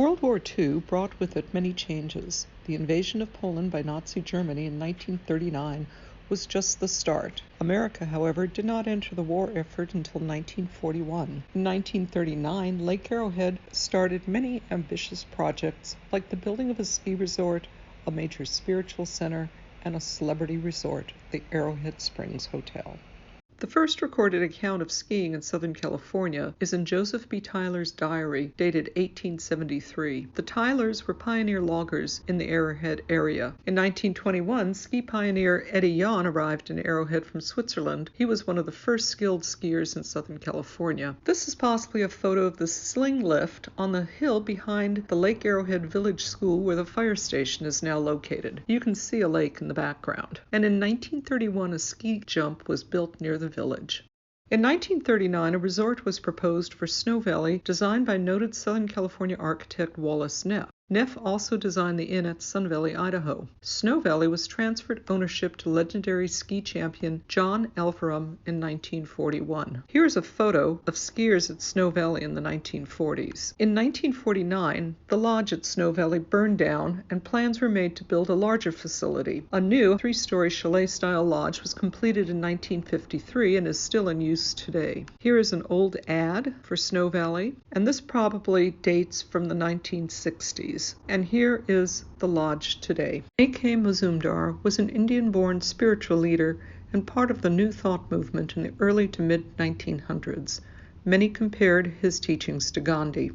World War II brought with it many changes. The invasion of Poland by Nazi Germany in 1939 was just the start. America, however, did not enter the war effort until 1941. In 1939, Lake Arrowhead started many ambitious projects like the building of a ski resort, a major spiritual center, and a celebrity resort, the Arrowhead Springs Hotel. The first recorded account of skiing in Southern California is in Joseph B. Tyler's diary, dated 1873. The Tylers were pioneer loggers in the Arrowhead area. In 1921, ski pioneer Eddie Jahn arrived in Arrowhead from Switzerland. He was one of the first skilled skiers in Southern California. This is possibly a photo of the sling lift on the hill behind the Lake Arrowhead Village School where the fire station is now located. You can see a lake in the background. And in 1931, a ski jump was built near the village. In 1939, a resort was proposed for Snow Valley, designed by noted Southern California architect Wallace Neff. Neff also designed the inn at Sun Valley, Idaho. Snow Valley was transferred ownership to legendary ski champion John Elverum in 1941. Here's a photo of skiers at Snow Valley in the 1940s. In 1949, the lodge at Snow Valley burned down and plans were made to build a larger facility. A new 3-story chalet-style lodge was completed in 1953 and is still in use today. Here is an old ad for Snow Valley, and this probably dates from the 1960s. And here is the lodge today. A.K. Mazumdar was an Indian-born spiritual leader and part of the New Thought movement in the early to mid-1900s. Many compared his teachings to Gandhi.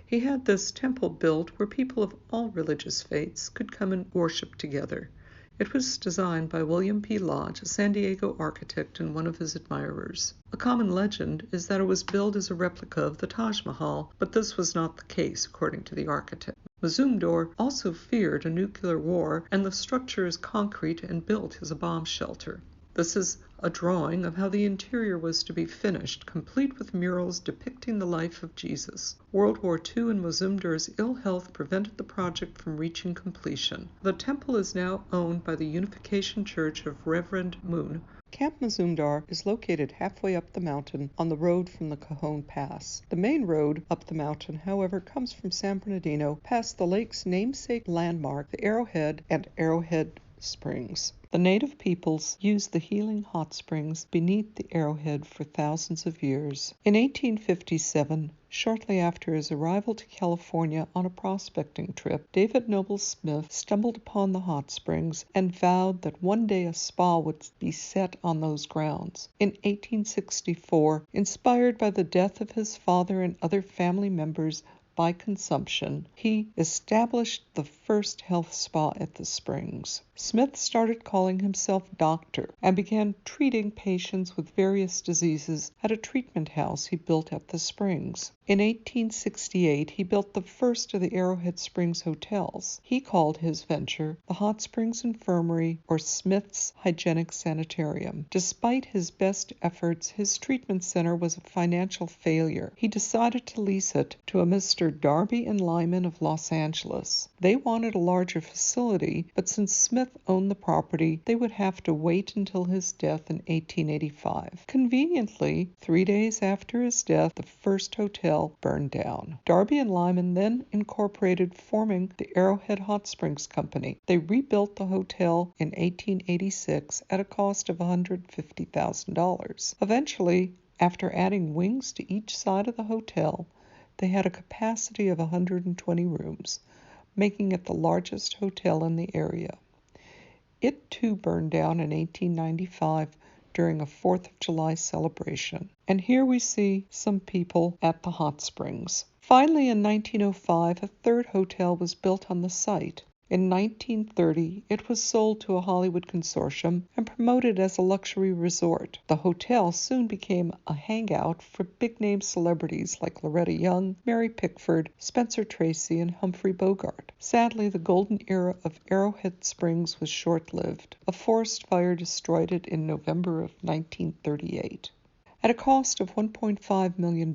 He had this temple built where people of all religious faiths could come and worship together. It was designed by William P. Lodge, a San Diego architect and one of his admirers. A common legend is that it was built as a replica of the Taj Mahal, but this was not the case, according to the architect. Mazumdar also feared a nuclear war, and the structure is concrete and built as a bomb shelter. This is a drawing of how the interior was to be finished, complete with murals depicting the life of Jesus. World War II and Mazumdar's ill health prevented the project from reaching completion. The temple is now owned by the Unification Church of Reverend Moon. Camp Mazumdar is located halfway up the mountain on the road from the Cajon Pass. The main road up the mountain, however, comes from San Bernardino past the lake's namesake landmark, the Arrowhead and Arrowhead Springs. The native peoples used the healing hot springs beneath the Arrowhead for thousands of years. In 1857, shortly after his arrival to California on a prospecting trip, David Noble Smith stumbled upon the hot springs and vowed that one day a spa would be set on those grounds. In 1864, inspired by the death of his father and other family members by consumption, he established the first health spa at the springs. Smith started calling himself doctor and began treating patients with various diseases at a treatment house he built at the springs. In 1868, he built the first of the Arrowhead Springs hotels. He called his venture the Hot Springs Infirmary or Smith's Hygienic Sanitarium. Despite his best efforts, his treatment center was a financial failure. He decided to lease it to a Mr. Darby and Lyman of Los Angeles. They wanted a larger facility, but since Smith owned the property, they would have to wait until his death in 1885. Conveniently, 3 days after his death, the first hotel burned down. Darby and Lyman then incorporated, forming the Arrowhead Hot Springs Company. They rebuilt the hotel in 1886 at a cost of $150,000. Eventually, after adding wings to each side of the hotel, they had a capacity of 120 rooms, making it the largest hotel in the area. It too burned down in 1895 during a 4th of July celebration. And here we see some people at the hot springs. Finally, in 1905, a third hotel was built on the site. In 1930, it was sold to a Hollywood consortium and promoted as a luxury resort. The hotel soon became a hangout for big-name celebrities like Loretta Young, Mary Pickford, Spencer Tracy, and Humphrey Bogart. Sadly, the golden era of Arrowhead Springs was short-lived. A forest fire destroyed it in November of 1938. At a cost of $1.5 million,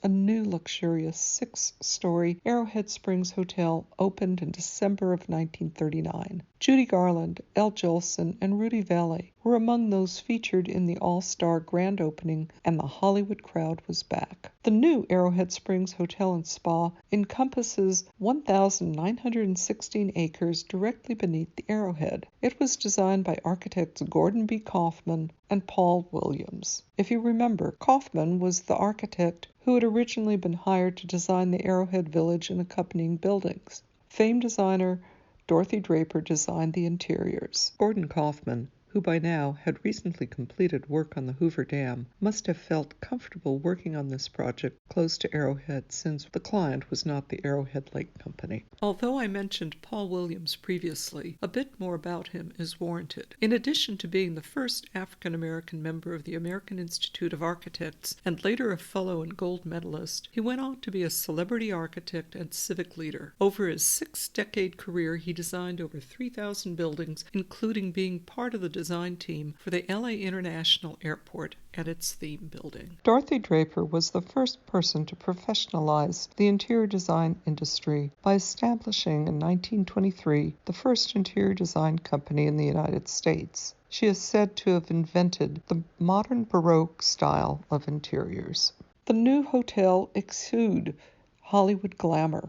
a new luxurious 6-story Arrowhead Springs Hotel opened in December of 1939. Judy Garland, Elle Jolson, and Rudy Vallee were among those featured in the all-star grand opening, and the Hollywood crowd was back. The new Arrowhead Springs Hotel and Spa encompasses 1,916 acres directly beneath the Arrowhead. It was designed by architects Gordon B. Kaufman and Paul Williams. If you remember, Kaufman was the architect who had originally been hired to design the Arrowhead Village and accompanying buildings. Famed designer Dorothy Draper designed the interiors. Gordon Kaufman, who by now had recently completed work on the Hoover Dam, must have felt comfortable working on this project close to Arrowhead, since the client was not the Arrowhead Lake Company. Although I mentioned Paul Williams previously, a bit more about him is warranted. In addition to being the first African-American member of the American Institute of Architects and later a fellow and gold medalist, he went on to be a celebrity architect and civic leader. Over his 6-decade career, he designed over 3,000 buildings, including being part of the design team for the LA International Airport and its theme building. Dorothy Draper was the first person to professionalize the interior design industry by establishing in 1923 the first interior design company in the United States. She is said to have invented the modern Baroque style of interiors. The new hotel exuded Hollywood glamour,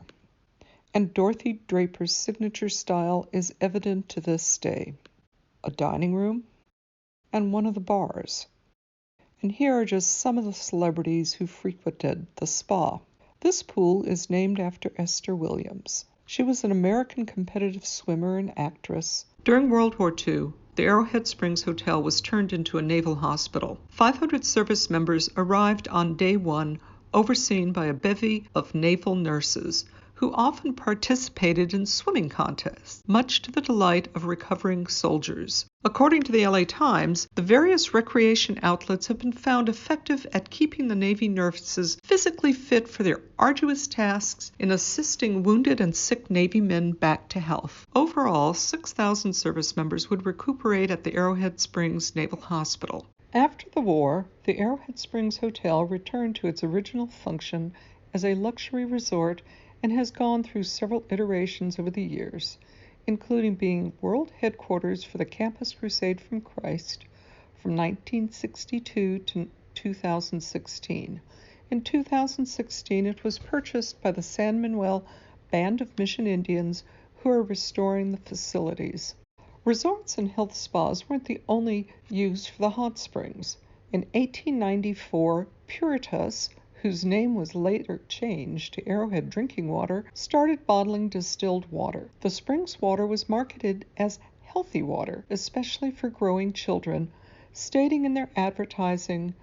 and Dorothy Draper's signature style is evident to this day. A dining room, and one of the bars. And here are just some of the celebrities who frequented the spa. This pool is named after Esther Williams. She was an American competitive swimmer and actress. During World War II, the Arrowhead Springs Hotel was turned into a naval hospital. 500 service members arrived on day one, overseen by a bevy of naval nurses, who often participated in swimming contests, much to the delight of recovering soldiers. According to the LA Times, the various recreation outlets have been found effective at keeping the Navy nurses physically fit for their arduous tasks in assisting wounded and sick Navy men back to health. Overall, 6,000 service members would recuperate at the Arrowhead Springs Naval Hospital. After the war, the Arrowhead Springs Hotel returned to its original function as a luxury resort and has gone through several iterations over the years, including being world headquarters for the Campus Crusade from Christ from 1962 to 2016. In 2016, it was purchased by the San Manuel Band of Mission Indians, who are restoring the facilities. Resorts and health spas weren't the only use for the hot springs. In 1894, Puritas, whose name was later changed to Arrowhead Drinking Water, started bottling distilled water. The spring's water was marketed as healthy water, especially for growing children, stating in their advertising,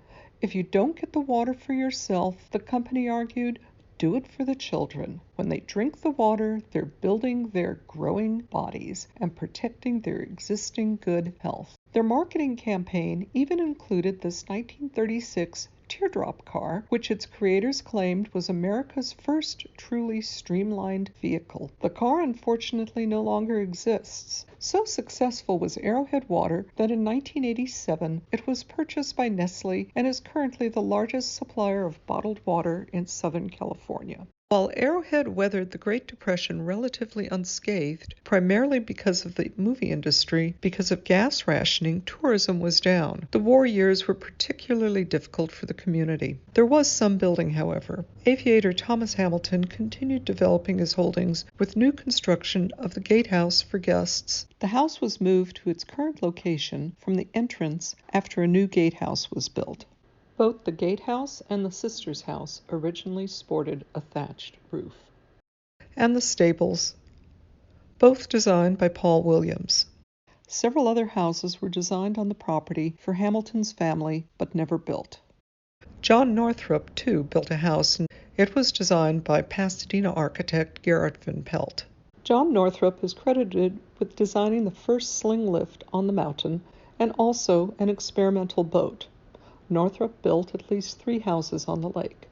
"If you don't get the water for yourself," the company argued, "do it for the children. When they drink the water, they're building their growing bodies and protecting their existing good health." Their marketing campaign even included this 1936 teardrop car, which its creators claimed was America's first truly streamlined vehicle. The car unfortunately no longer exists. So successful was Arrowhead Water that in 1987 it was purchased by Nestle and is currently the largest supplier of bottled water in Southern California. While Arrowhead weathered the Great Depression relatively unscathed, primarily because of the movie industry, because of gas rationing, tourism was down. The war years were particularly difficult for the community. There was some building, however. Aviator Thomas Hamilton continued developing his holdings with new construction of the gatehouse for guests. The house was moved to its current location from the entrance after a new gatehouse was built. Both the gatehouse and the sister's house originally sported a thatched roof. And the stables, both designed by Paul Williams. Several other houses were designed on the property for Hamilton's family, but never built. John Northrop, too, built a house, and it was designed by Pasadena architect Garrett Van Pelt. John Northrop is credited with designing the first sling lift on the mountain and also an experimental boat. Northrop built at least 3 houses on the lake.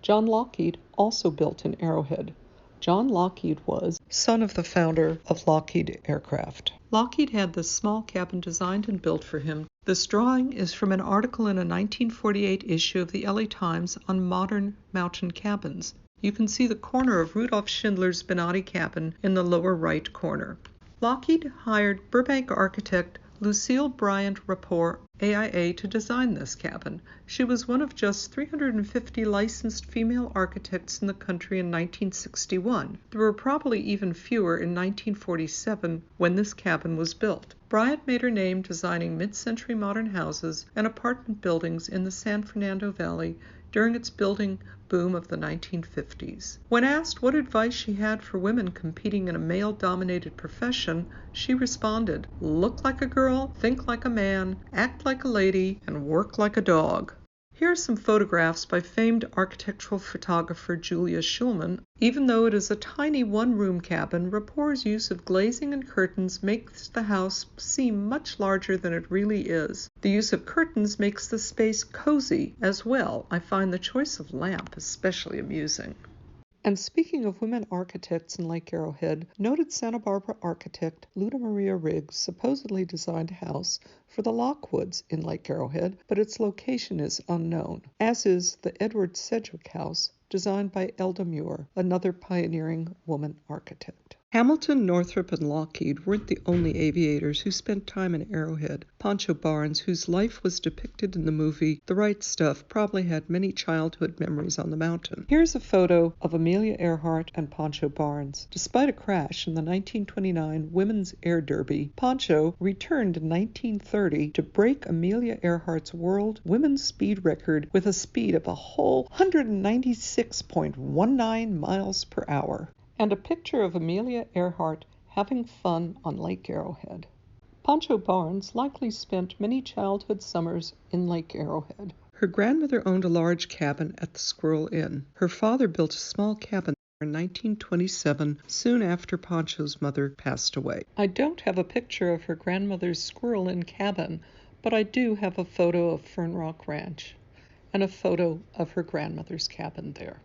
John Lockheed also built in Arrowhead. John Lockheed was son of the founder of Lockheed Aircraft. Lockheed had this small cabin designed and built for him. This drawing is from an article in a 1948 issue of the LA Times on modern mountain cabins. You can see the corner of Rudolph Schindler's Benatti cabin in the lower right corner. Lockheed hired Burbank architect Lucille Bryant Rapport, AIA, to design this cabin. She was one of just 350 licensed female architects in the country in 1961. There were probably even fewer in 1947 when this cabin was built. Bryant made her name designing mid-century modern houses and apartment buildings in the San Fernando Valley during its building boom of the 1950s. When asked what advice she had for women competing in a male-dominated profession, she responded, "Look like a girl, think like a man, act like a lady, and work like a dog." Here are some photographs by famed architectural photographer Julia Schulman. Even though it is a tiny one-room cabin, Rapport's use of glazing and curtains makes the house seem much larger than it really is. The use of curtains makes the space cozy as well. I find the choice of lamp especially amusing. And speaking of women architects in Lake Arrowhead, noted Santa Barbara architect Luda Maria Riggs supposedly designed a house for the Lockwoods in Lake Arrowhead, but its location is unknown, as is the Edward Sedgwick House, designed by Elda Muir, another pioneering woman architect. Hamilton, Northrop, and Lockheed weren't the only aviators who spent time in Arrowhead. Pancho Barnes, whose life was depicted in the movie The Right Stuff, probably had many childhood memories on the mountain. Here's a photo of Amelia Earhart and Pancho Barnes. Despite a crash in the 1929 Women's Air Derby, Pancho returned in 1930 to break Amelia Earhart's world women's speed record with a speed of a whole 196.19 miles per hour. And a picture of Amelia Earhart having fun on Lake Arrowhead. Pancho Barnes likely spent many childhood summers in Lake Arrowhead. Her grandmother owned a large cabin at the Squirrel Inn. Her father built a small cabin there in 1927, soon after Pancho's mother passed away. I don't have a picture of her grandmother's Squirrel Inn cabin, but I do have a photo of Fern Rock Ranch and a photo of her grandmother's cabin there.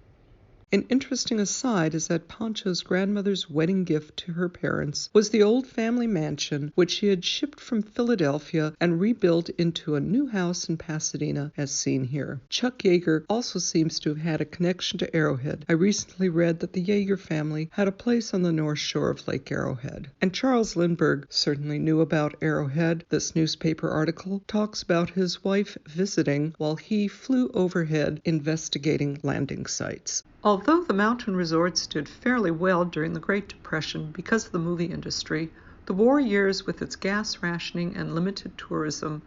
An interesting aside is that Pancho's grandmother's wedding gift to her parents was the old family mansion which she had shipped from Philadelphia and rebuilt into a new house in Pasadena, as seen here. Chuck Yeager also seems to have had a connection to Arrowhead. I recently read that the Yeager family had a place on the north shore of Lake Arrowhead. And Charles Lindbergh certainly knew about Arrowhead. This newspaper article talks about his wife visiting while he flew overhead investigating landing sites. Although the mountain resorts did fairly well during the Great Depression because of the movie industry, the war years with its gas rationing and limited tourism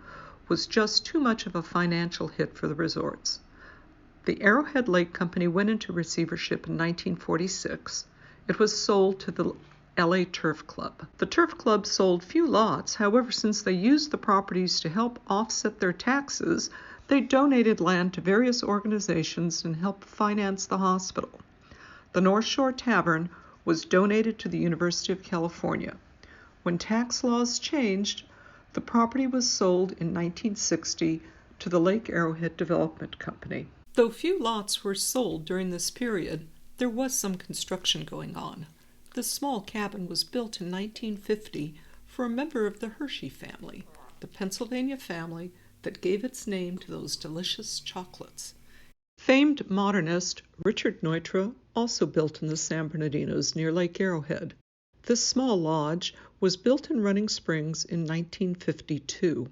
was just too much of a financial hit for the resorts. The Arrowhead Lake Company went into receivership in 1946. It was sold to the LA Turf Club. The Turf Club sold few lots. However, since they used the properties to help offset their taxes, they donated land to various organizations and helped finance the hospital. The North Shore Tavern was donated to the University of California. When tax laws changed, the property was sold in 1960 to the Lake Arrowhead Development Company. Though few lots were sold during this period, there was some construction going on. This small cabin was built in 1950 for a member of the Hershey family, the Pennsylvania family that gave its name to those delicious chocolates. Famed modernist Richard Neutra also built in the San Bernardinos near Lake Arrowhead. This small lodge was built in Running Springs in 1952.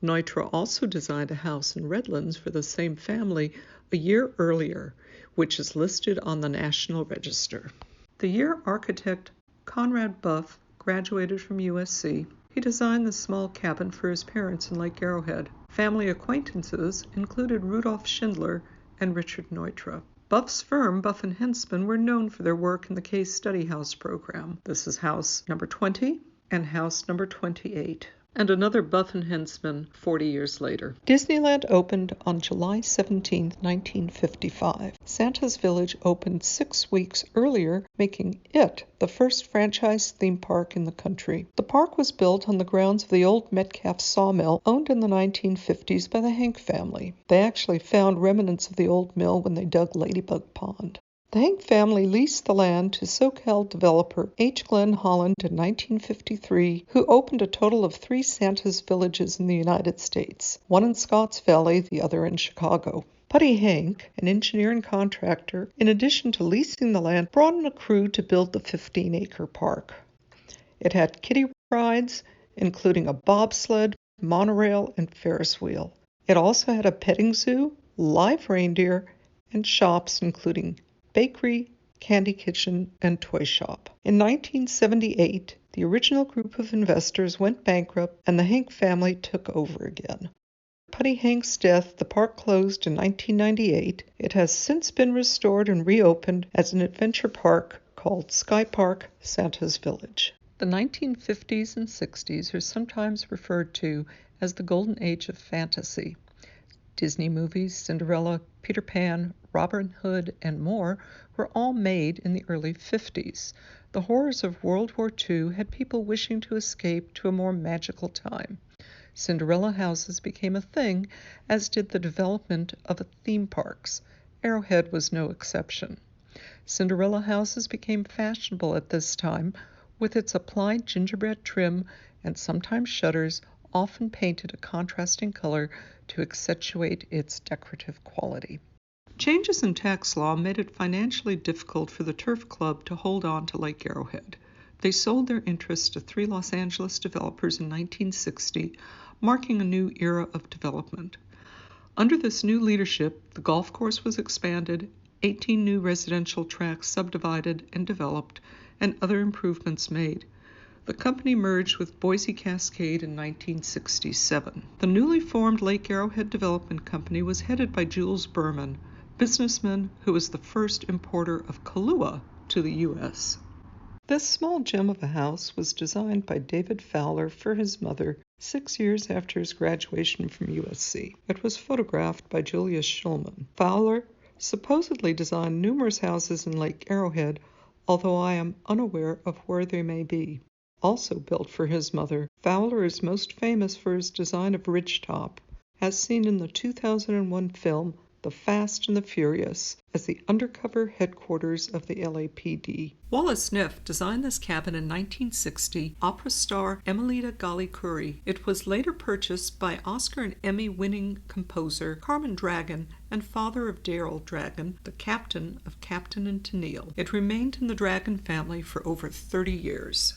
Neutra also designed a house in Redlands for the same family a year earlier, which is listed on the National Register. The year architect Conrad Buff graduated from USC, he designed the small cabin for his parents in Lake Arrowhead. Family acquaintances included Rudolf Schindler and Richard Neutra. Buff's firm, Buff & Hensman, were known for their work in the Case Study House program. This is house number 20 and house number 28. And another Buff & Hensman 40 years later. Disneyland opened on July 17, 1955. Santa's Village opened 6 weeks earlier, making it the first franchise theme park in the country. The park was built on the grounds of the old Metcalf sawmill owned in the 1950s by the Hank family. They actually found remnants of the old mill when they dug Ladybug Pond. The Hank family leased the land to SoCal developer H. Glenn Holland in 1953, who opened a total of 3 Santa's Villages in the United States, one in Scotts Valley, the other in Chicago. Putty Hank, an engineer and contractor, in addition to leasing the land, brought in a crew to build the 15-acre park. It had kiddie rides, including a bobsled, monorail, and Ferris wheel. It also had a petting zoo, live reindeer, and shops including bakery, candy kitchen, and toy shop. In 1978, the original group of investors went bankrupt and the Hank family took over again. Putty Hank's death, the park closed in 1998. It has since been restored and reopened as an adventure park called Sky Park Santa's Village. The 1950s and 60s are sometimes referred to as the golden age of fantasy. Disney movies, Cinderella, Peter Pan, Robin Hood, and more were all made in the early 50s. The horrors of World War II had people wishing to escape to a more magical time. Cinderella houses became a thing, as did the development of theme parks. Arrowhead was no exception. Cinderella houses became fashionable at this time, with its applied gingerbread trim and sometimes shutters often painted a contrasting color to accentuate its decorative quality. Changes in tax law made it financially difficult for the Turf Club to hold on to Lake Arrowhead. They sold their interest to 3 Los Angeles developers in 1960, marking a new era of development. Under this new leadership, the golf course was expanded, 18 new residential tracts subdivided and developed, and other improvements made. The company merged with Boise Cascade in 1967. The newly formed Lake Arrowhead Development Company was headed by Jules Berman, businessman who was the first importer of Kahlua to the U.S. This small gem of a house was designed by David Fowler for his mother 6 years after his graduation from USC. It was photographed by Julius Schulman. Fowler supposedly designed numerous houses in Lake Arrowhead, although I am unaware of where they may be. Also built for his mother, Fowler is most famous for his design of Ridgetop, as seen in the 2001 film The Fast and the Furious, as the undercover headquarters of the LAPD. Wallace Neff designed this cabin in 1960, opera star Emilita Galli-Curri. It was later purchased by Oscar and Emmy-winning composer Carmen Dragon and father of Daryl Dragon, the captain of Captain and Tennille. It remained in the Dragon family for over 30 years.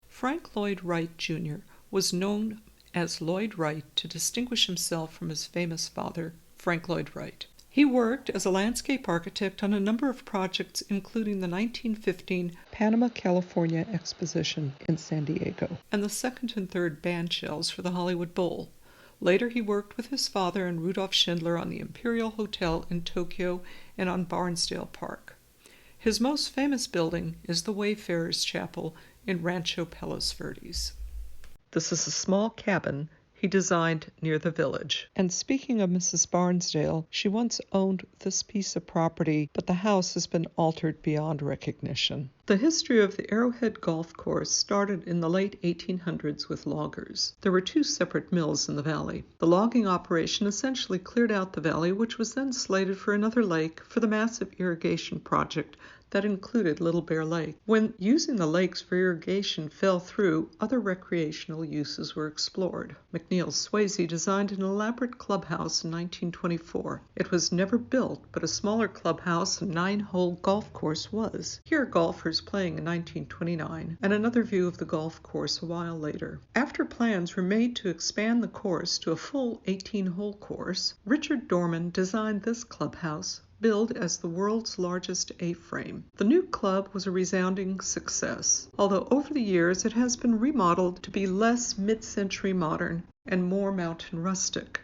Frank Lloyd Wright, Jr. was known as Lloyd Wright to distinguish himself from his famous father, Frank Lloyd Wright. He worked as a landscape architect on a number of projects, including the 1915 Panama, California Exposition in San Diego and the second and third band shells for the Hollywood Bowl. Later, he worked with his father and Rudolph Schindler on the Imperial Hotel in Tokyo and on Barnsdale Park. His most famous building is the Wayfarers Chapel in Rancho Palos Verdes. This is a small cabin he designed near the village. And speaking of Mrs. Barnsdale, she once owned this piece of property, but the house has been altered beyond recognition. The history of the Arrowhead Golf Course started in the late 1800s with loggers. There were 2 separate mills in the valley. The logging operation essentially cleared out the valley, which was then slated for another lake for the massive irrigation project that included Little Bear Lake. When using the lakes for irrigation fell through, other recreational uses were explored. McNeil Swayze designed an elaborate clubhouse in 1924. It was never built, but a smaller clubhouse and 9-hole golf course was. Here are golfers playing in 1929, and another view of the golf course a while later. After plans were made to expand the course to a full 18-hole course, Richard Dorman designed this clubhouse, billed as the world's largest A-frame. The new club was a resounding success, although over the years it has been remodeled to be less mid-century modern and more mountain rustic.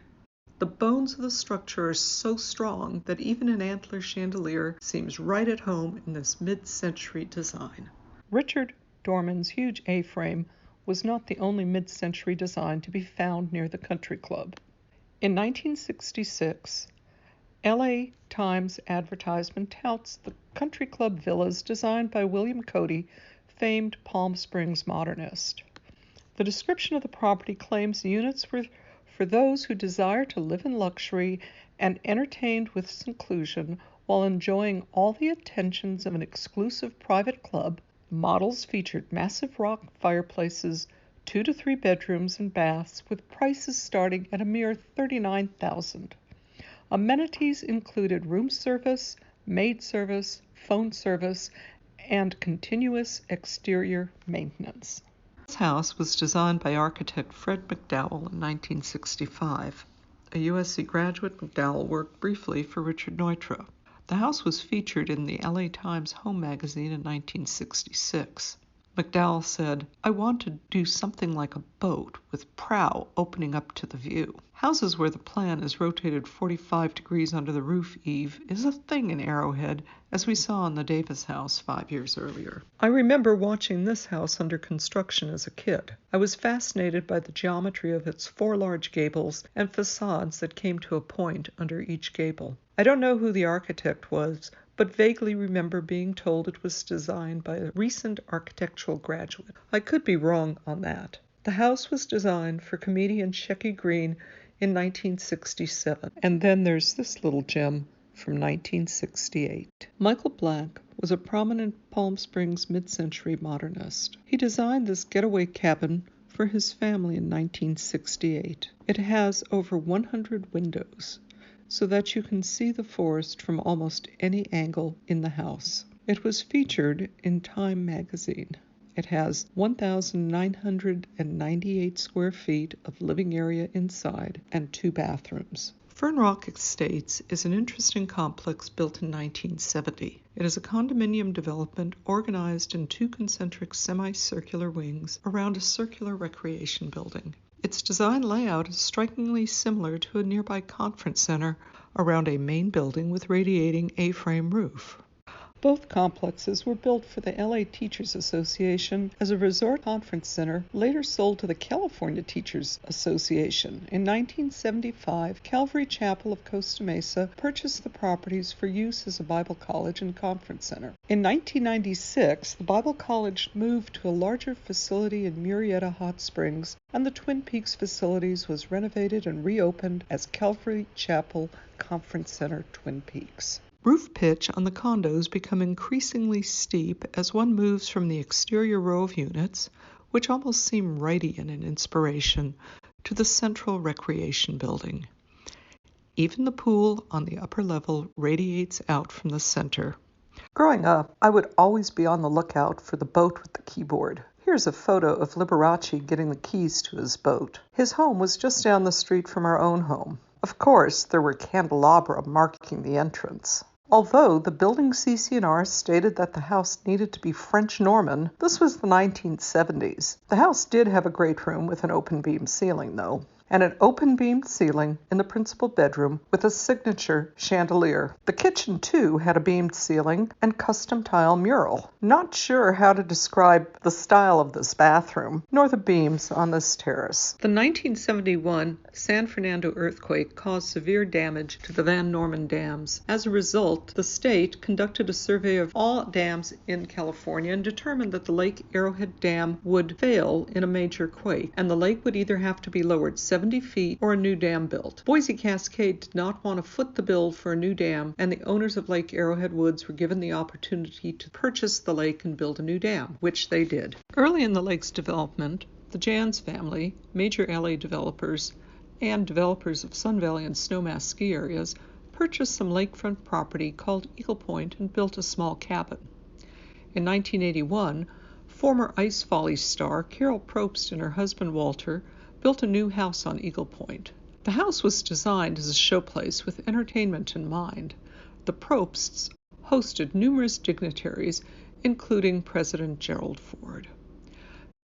The bones of the structure are so strong that even an antler chandelier seems right at home in this mid-century design. Richard Dorman's huge A-frame was not the only mid-century design to be found near the country club. In 1966, LA Times advertisement touts the country club villas designed by William Cody, famed Palm Springs modernist. The description of the property claims the units were for those who desire to live in luxury and entertained with seclusion while enjoying all the attentions of an exclusive private club. Models featured massive rock fireplaces, 2 to 3 bedrooms and baths, with prices starting at a mere $39,000. Amenities included room service, maid service, phone service, and continuous exterior maintenance. This house was designed by architect Fred McDowell in 1965. A USC graduate, McDowell worked briefly for Richard Neutra. The house was featured in the LA Times Home magazine in 1966. McDowell said, "I want to do something like a boat with prow opening up to the view." Houses where the plan is rotated 45 degrees under the roof eave is a thing in Arrowhead, as we saw in the Davis house 5 years earlier. I remember watching this house under construction as a kid. I was fascinated by the geometry of its 4 large gables and facades that came to a point under each gable. I don't know who the architect was, but vaguely remember being told it was designed by a recent architectural graduate. I could be wrong on that. The house was designed for comedian Shecky Greene in 1967. And then there's this little gem from 1968. Michael Black was a prominent Palm Springs mid-century modernist. He designed this getaway cabin for his family in 1968. It has over 100 windows, so that you can see the forest from almost any angle in the house. It was featured in Time magazine. It has 1,998 square feet of living area inside and 2 bathrooms. Fern Rock Estates is an interesting complex built in 1970. It is a condominium development organized in 2 concentric semicircular wings around a circular recreation building. Its design layout is strikingly similar to a nearby conference center around a main building with radiating A-frame roof. Both complexes were built for the LA Teachers Association as a resort conference center, later sold to the California Teachers Association. In 1975, Calvary Chapel of Costa Mesa purchased the properties for use as a Bible college and conference center. In 1996, the Bible College moved to a larger facility in Murrieta Hot Springs, and the Twin Peaks facilities was renovated and reopened as Calvary Chapel Conference Center Twin Peaks. Roof pitch on the condos become increasingly steep as one moves from the exterior row of units, which almost seem Wrightian in inspiration, to the central recreation building. Even the pool on the upper level radiates out from the center. Growing up, I would always be on the lookout for the boat with the keyboard. Here's a photo of Liberace getting the keys to his boat. His home was just down the street from our own home. Of course, there were candelabra marking the entrance. Although the building CC&R stated that the house needed to be French Norman, this was the 1970s. The house did have a great room with an open beam ceiling, though, and an open-beamed ceiling in the principal bedroom with a signature chandelier. The kitchen, too, had a beamed ceiling and custom tile mural. Not sure how to describe the style of this bathroom, nor the beams on this terrace. The 1971 San Fernando earthquake caused severe damage to the Van Norman dams. As a result, the state conducted a survey of all dams in California and determined that the Lake Arrowhead Dam would fail in a major quake, and the lake would either have to be lowered 70 feet or a new dam built. Boise Cascade did not want to foot the bill for a new dam, and the owners of Lake Arrowhead Woods were given the opportunity to purchase the lake and build a new dam, which they did. Early in the lake's development, the Jans family, major LA developers, and developers of Sun Valley and Snowmass ski areas, purchased some lakefront property called Eagle Point and built a small cabin. In 1981, former Ice Folly star Carol Probst and her husband Walter built a new house on Eagle Point. The house was designed as a showplace with entertainment in mind. The Probsts hosted numerous dignitaries, including President Gerald Ford.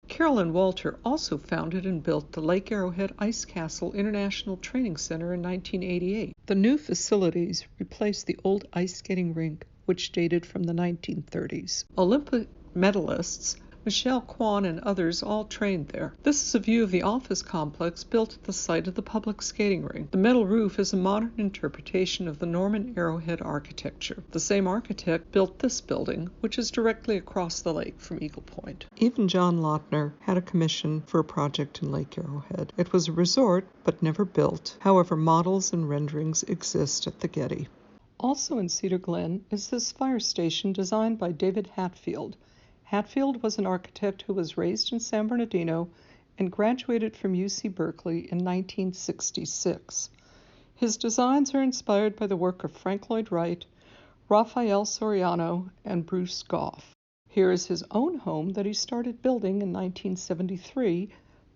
Carol and Walter also founded and built the Lake Arrowhead Ice Castle International Training Center in 1988. The new facilities replaced the old ice skating rink, which dated from the 1930s. Olympic medalists Michelle Kwan and others all trained there. This is a view of the office complex built at the site of the public skating rink. The metal roof is a modern interpretation of the Norman Arrowhead architecture. The same architect built this building, which is directly across the lake from Eagle Point. Even John Lautner had a commission for a project in Lake Arrowhead. It was a resort, but never built. However, models and renderings exist at the Getty. Also in Cedar Glen is this fire station designed by David Hatfield. Hatfield was an architect who was raised in San Bernardino and graduated from UC Berkeley in 1966. His designs are inspired by the work of Frank Lloyd Wright, Raphael Soriano, and Bruce Goff. Here is his own home that he started building in 1973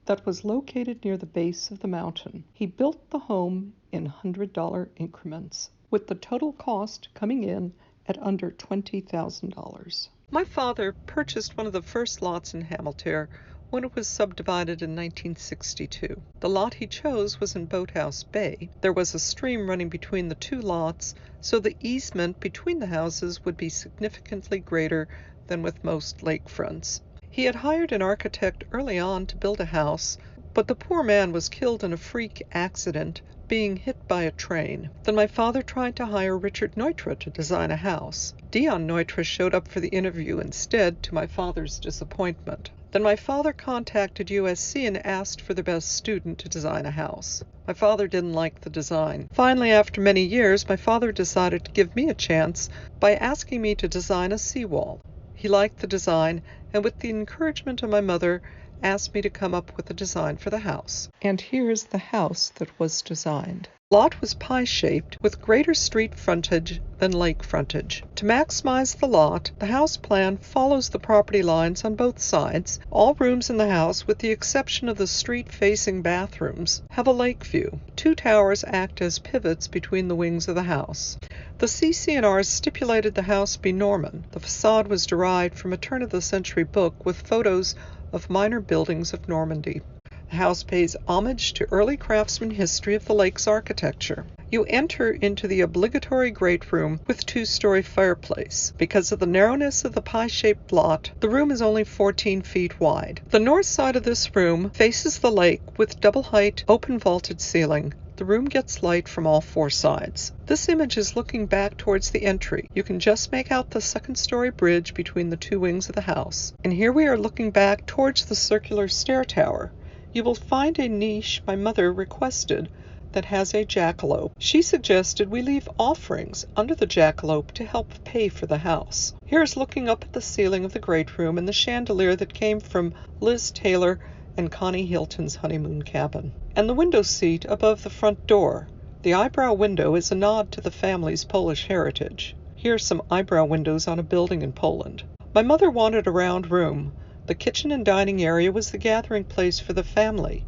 that was located near the base of the mountain. He built the home in $100 increments, with the total cost coming in at under $20,000. My father purchased one of the first lots in Hamilton when it was subdivided in 1962. The lot he chose was in Boathouse Bay. There was a stream running between the two lots, so the easement between the houses would be significantly greater than with most lakefronts. He had hired an architect early on to build a house, but the poor man was killed in a freak accident, being hit by a train. Then my father tried to hire Richard Neutra to design a house. Diane Neutra showed up for the interview instead, to my father's disappointment. Then my father contacted USC and asked for the best student to design a house. My father didn't like the design. Finally, after many years, my father decided to give me a chance by asking me to design a seawall. He liked the design, and with the encouragement of my mother, asked me to come up with a design for the house. And here is the house that was designed. The lot was pie-shaped, with greater street frontage than lake frontage. To maximize the lot, the house plan follows the property lines on both sides. All rooms in the house, with the exception of the street-facing bathrooms, have a lake view. Two towers act as pivots between the wings of the house. The CC&Rs stipulated the house be Norman. The facade was derived from a turn-of-the-century book with photos of minor buildings of Normandy. The house pays homage to early craftsman history of the lake's architecture. You enter into the obligatory great room with two-story fireplace. Because of the narrowness of the pie-shaped lot, the room is only 14 feet wide. The north side of this room faces the lake with double-height, open vaulted ceiling. The room gets light from all four sides. This image is looking back towards the entry. You can just make out the second-story bridge between the two wings of the house. And here we are looking back towards the circular stair tower. You will find a niche my mother requested that has a jackalope. She suggested we leave offerings under the jackalope to help pay for the house. Here's looking up at the ceiling of the great room and the chandelier that came from Liz Taylor and Connie Hilton's honeymoon cabin. And the window seat above the front door. The eyebrow window is a nod to the family's Polish heritage. Here are some eyebrow windows on a building in Poland. My mother wanted a round room. The kitchen and dining area was the gathering place for the family.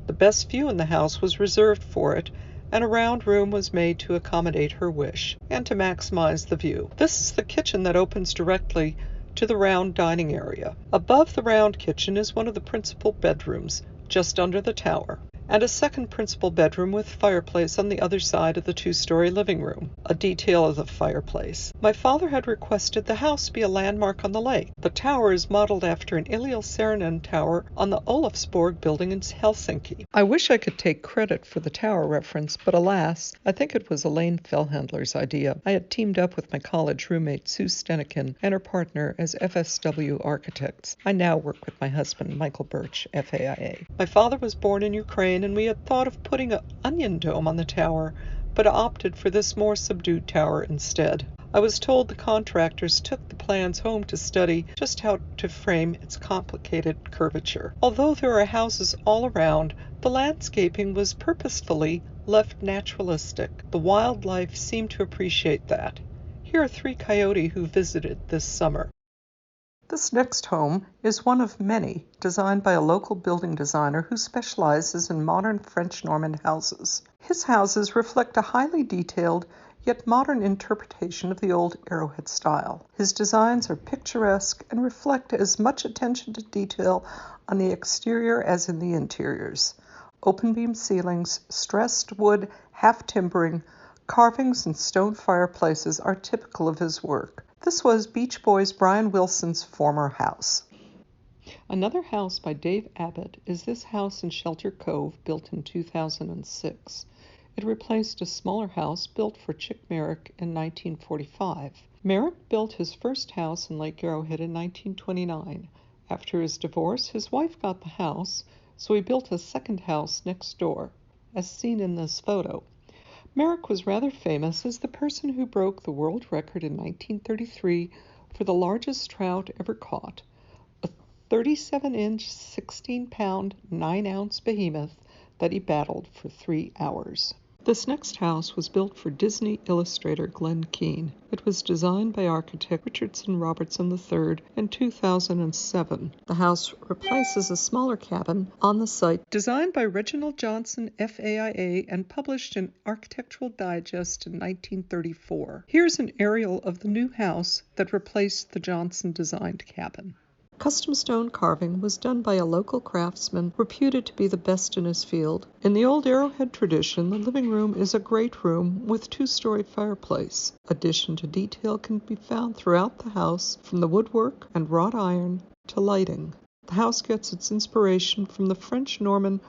The best view in the house was reserved for it, and a round room was made to accommodate her wish, and to maximize the view. This is the kitchen that opens directly to the round dining area. Above the round kitchen is one of the principal bedrooms, just under the tower, and a second principal bedroom with fireplace on the other side of the two-story living room, a detail of the fireplace. My father had requested the house be a landmark on the lake. The tower is modeled after an Iliel Saarinen tower on the Olofsborg building in Helsinki. I wish I could take credit for the tower reference, but alas, I think it was Elaine Fellhandler's idea. I had teamed up with my college roommate Sue Stenikin and her partner as FSW architects. I now work with my husband, Michael Birch, FAIA. My father was born in Ukraine, and we had thought of putting an onion dome on the tower, but opted for this more subdued tower instead. I was told the contractors took the plans home to study just how to frame its complicated curvature. Although there are houses all around, the landscaping was purposefully left naturalistic. The wildlife seemed to appreciate that. Here are 3 coyote who visited this summer. This next home is one of many designed by a local building designer who specializes in modern French Norman houses. His houses reflect a highly detailed yet modern interpretation of the old Arrowhead style. His designs are picturesque and reflect as much attention to detail on the exterior as in the interiors. Open beam ceilings, stressed wood, half timbering, carvings, and stone fireplaces are typical of his work. This was Beach Boys Brian Wilson's former house. Another house by Dave Abbott is this house in Shelter Cove, built in 2006. It replaced a smaller house built for Chick Merrick in 1945. Merrick built his first house in Lake Arrowhead in 1929. After his divorce, his wife got the house, so he built a second house next door, as seen in this photo. Merrick was rather famous as the person who broke the world record in 1933 for the largest trout ever caught, a 37-inch, 16-pound, 9-ounce behemoth that he battled for 3 hours. This next house was built for Disney illustrator Glenn Keane. It was designed by architect Richardson Robertson III in 2007. The house replaces a smaller cabin on the site designed by Reginald Johnson, FAIA, and published in Architectural Digest in 1934. Here's an aerial of the new house that replaced the Johnson-designed cabin. Custom stone carving was done by a local craftsman reputed to be the best in his field. In the old Arrowhead tradition, the living room is a great room with two-story fireplace. Addition to detail can be found throughout the house, from the woodwork and wrought iron to lighting. The house gets its inspiration from the French Norman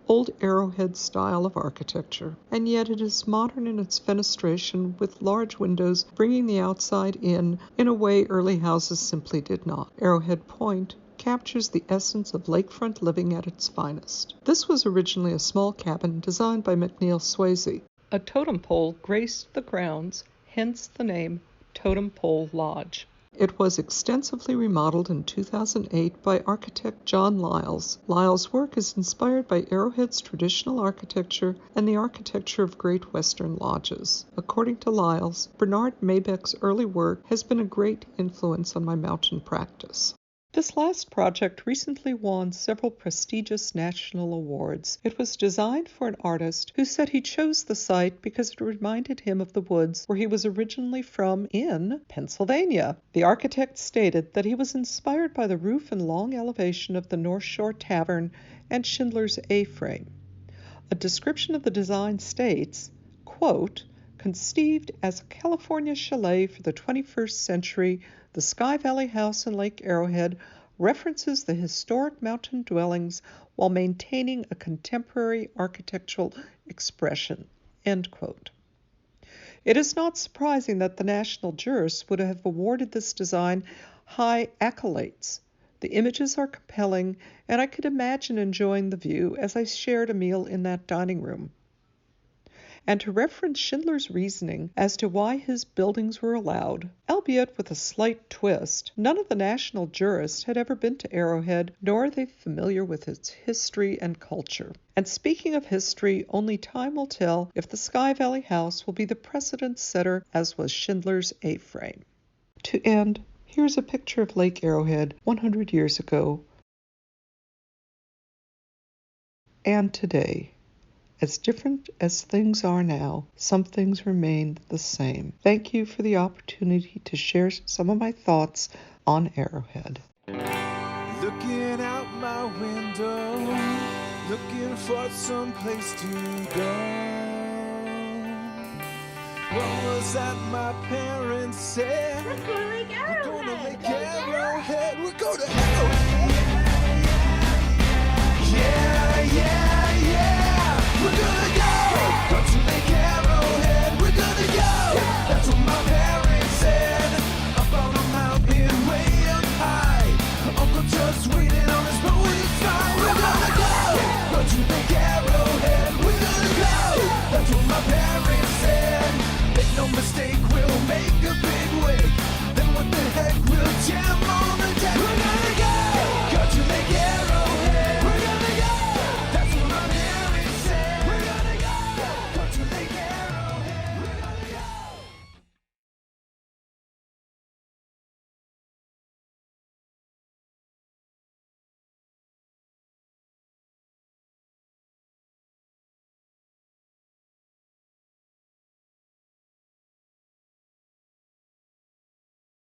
old Arrowhead style of architecture, and yet it is modern in its fenestration with large windows bringing the outside in a way early houses simply did not. Arrowhead Point captures the essence of lakefront living at its finest. This was originally a small cabin designed by McNeil Swayze. A totem pole graced the grounds, hence the name Totem Pole Lodge. It was extensively remodeled in 2008 by architect John Lyles. Lyles' work is inspired by Arrowhead's traditional architecture and the architecture of Great Western lodges. According to Lyles, Bernard Maybeck's early work has been a great influence on my mountain practice. This last project recently won several prestigious national awards. It was designed for an artist who said he chose the site because it reminded him of the woods where he was originally from in Pennsylvania. The architect stated that he was inspired by the roof and long elevation of the North Shore Tavern and Schindler's A-frame. A description of the design states, quote, "Conceived as a California chalet for the 21st century, the Sky Valley House in Lake Arrowhead references the historic mountain dwellings while maintaining a contemporary architectural expression." End quote. It is not surprising that the national jurists would have awarded this design high accolades. The images are compelling, and I could imagine enjoying the view as I shared a meal in that dining room. And to reference Schindler's reasoning as to why his buildings were allowed, albeit with a slight twist, none of the national jurists had ever been to Arrowhead, nor are they familiar with its history and culture. And speaking of history, only time will tell if the Sky Valley House will be the precedent setter as was Schindler's A-frame. To end, here's a picture of Lake Arrowhead 100 years ago and today. As different as things are now, some things remain the same. Thank you for the opportunity to share some of my thoughts on Arrowhead. Looking out my window, looking for some place to go. What was that my parents said? Let's go to Lake Arrowhead. We're going to Lake Arrowhead. We're going to Arrowhead.